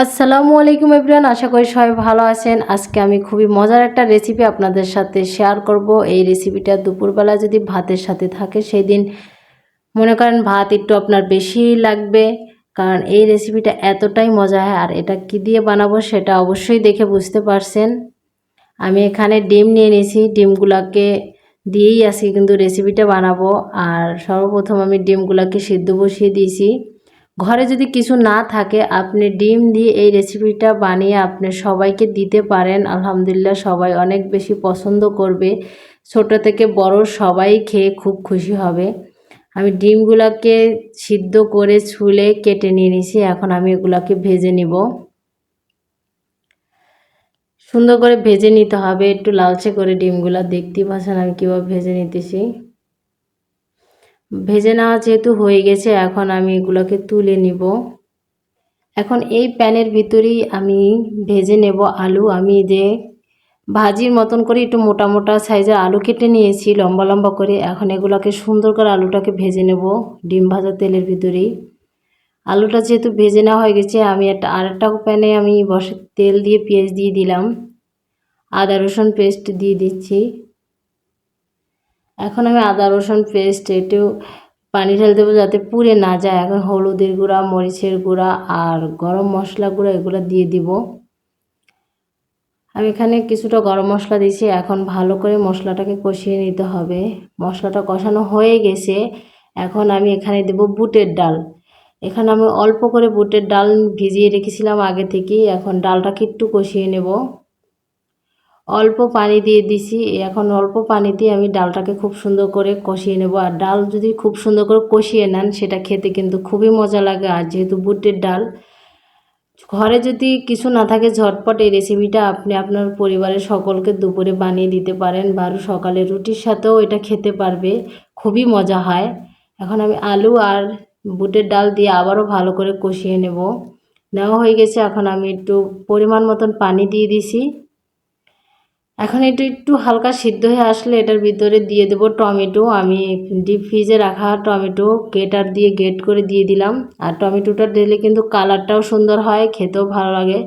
আসসালামু আলাইকুম এভরিওয়ান, আশা করি সবাই ভালো আছেন। আজকে আমি খুবই মজার একটা রেসিপি আপনাদের সাথে শেয়ার করব। এই রেসিপিটা দুপুরবেলা যদি ভাতের সাথে থাকে সেই দিন মনে করেন ভাত একটু আপনার বেশি লাগবে, কারণ এই রেসিপিটা এতটাই মজা হয়। আর এটা কি দিয়ে বানাবো সেটা অবশ্যই দেখে বুঝতে পারছেন। আমি এখানে ডিম নিয়ে নিয়েছি, ডিমগুলোকে দিয়েই আজকে কিন্তু রেসিপিটা বানাবো। আর সর্বপ্রথম আমি ডিমগুলোকে সিদ্ধ বসিয়ে দিয়েছি। ঘরে যদি কিছু না থাকে আপনি ডিম দিয়ে এই রেসিপিটা বানিয়ে আপনি সবাইকে দিতে পারেন। আলহামদুলিল্লাহ সবাই অনেক বেশি পছন্দ করবে, ছোট থেকে বড় সবাই খেয়ে খুব খুশি হবে। আমি ডিমগুলোকে সিদ্ধ করে ছুলে কেটে নিয়ে নিয়েছি। এখন আমি এগুলোকে ভেজে নিব। সুন্দর করে ভেজে নিতে হবে, একটু লালচে করে ডিমগুলো। দেখতেই পাচ্ছেন আমি কীভাবে ভেজে নিতেছি। ভেজে নেওয়া যেহেতু হয়ে গেছে, এখন আমি এগুলোকে তুলে নিব। এখন এই প্যানের ভিতরেই আমি ভেজে নেব আলু। আমি যে ভাজির মতন করে একটু মোটা মোটা সাইজের আলু কেটে নিয়েছি লম্বা লম্বা করে। এখন এগুলোকে সুন্দর করে আলুটাকে ভেজে নেব ডিম ভাজা তেলের ভিতরেই। আলুটা যেহেতু ভেজে নেওয়া হয়ে গেছে, আমি আরেকটা প্যানে আমি বসে তেল দিয়ে পেঁয়াজ দিয়ে দিলাম, আদা রসুন পেস্ট দিয়ে দিচ্ছি। এখন আমি আদা রসুন পেস্ট একটু পানি ঢেলে দেবো যাতে পুড়ে না যায়। এখন হলুদের গুঁড়া, মরিচের গুঁড়া আর গরম মশলা গুঁড়া এগুলো দিয়ে দিব। আমি এখানে কিছুটা গরম মশলা দিয়েছি। এখন ভালো করে মশলাটাকে কষিয়ে নিতে হবে। মশলাটা কষানো হয়ে গেছে, এখন আমি এখানে দেব বুটের ডাল। এখানে আমি অল্প করে বুটের ডাল ভিজিয়ে রেখেছিলাম আগে থেকেই। এখন ডালটাকে একটু কষিয়ে নেব। অল্প পানি দিয়ে দিছি। এখন অল্প পানি দিয়ে আমি ডালটাকে খুব সুন্দর করে কষিয়ে নেব। আর ডাল যদি খুব সুন্দর করে কষিয়ে নেন সেটা খেতে কিন্তু খুবই মজা লাগে। আর যেহেতু বুটের ডাল, ঘরে যদি কিছু না থাকে ঝটপট এই রেসিপিটা আপনি আপনার পরিবারের সকলকে দুপুরে বানিয়ে দিতে পারেন, বা সকালে রুটির সাথেও এটা খেতে পারবে, খুবই মজা হয়। এখন আমি আলু আর বুটের ডাল দিয়ে আবারও ভালো করে কষিয়ে নেওয়া হয়ে গেছে। এখন আমি একটু পরিমাণ মতন পানি দিয়ে দিছি। এখন এটা একটু হালকা সিদ্ধ হয়ে আসলে এটার ভিতরে দিয়ে দেব টমেটো। আমি ডিপ ফ্রিজে রাখা টমেটো গ্রেটার দিয়ে গ্রেট করে দিয়ে দিলাম। আর টমেটোটা দিলে কিন্তু কালারটাও সুন্দর হয়, খেতেও ভালো লাগে।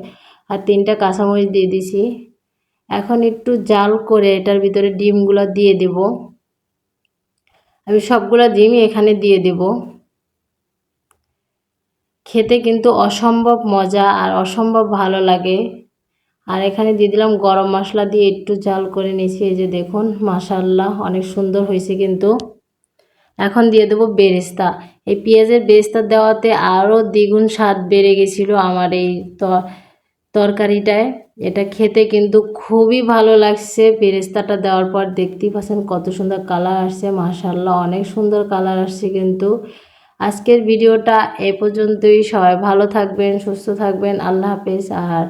আর 3টা কাঁচামরিচ দিয়ে দিছি। এখন একটু জাল করে এটার ভিতরে ডিমগুলো দিয়ে দেব। আমি সবগুলো ডিমই এখানে দিয়ে দেব। খেতে কিন্তু অসম্ভব মজা আর অসম্ভব ভালো লাগে। আর এখানে দিয়ে দিলাম গরম মশলা দিয়ে একটু জাল করে নিয়েছি। এই যে দেখুন, মাশাআল্লাহ অনেক সুন্দর হয়েছে কিন্তু। এখন দিয়ে দেবো বেরেস্তা। এই পেঁয়াজের বেরেস্তা দেওয়াতে আরও দ্বিগুণ স্বাদ বেড়ে গেছিলো আমার এই তরকারিটায়। এটা খেতে কিন্তু খুবই ভালো লাগছে বেরেস্তাটা দেওয়ার পর। দেখতেই পাচ্ছেন কত সুন্দর কালার আসছে, মাশাআল্লাহ অনেক সুন্দর কালার আসছে কিন্তু। আজকের ভিডিওটা এ পর্যন্তই। সবাই ভালো থাকবেন, সুস্থ থাকবেন, আল্লাহ হাফেজ। আর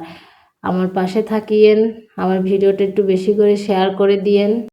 আমার পাশে থাকিয়েন, আমার ভিডিওটা একটু বেশি করে শেয়ার করে দিয়েন।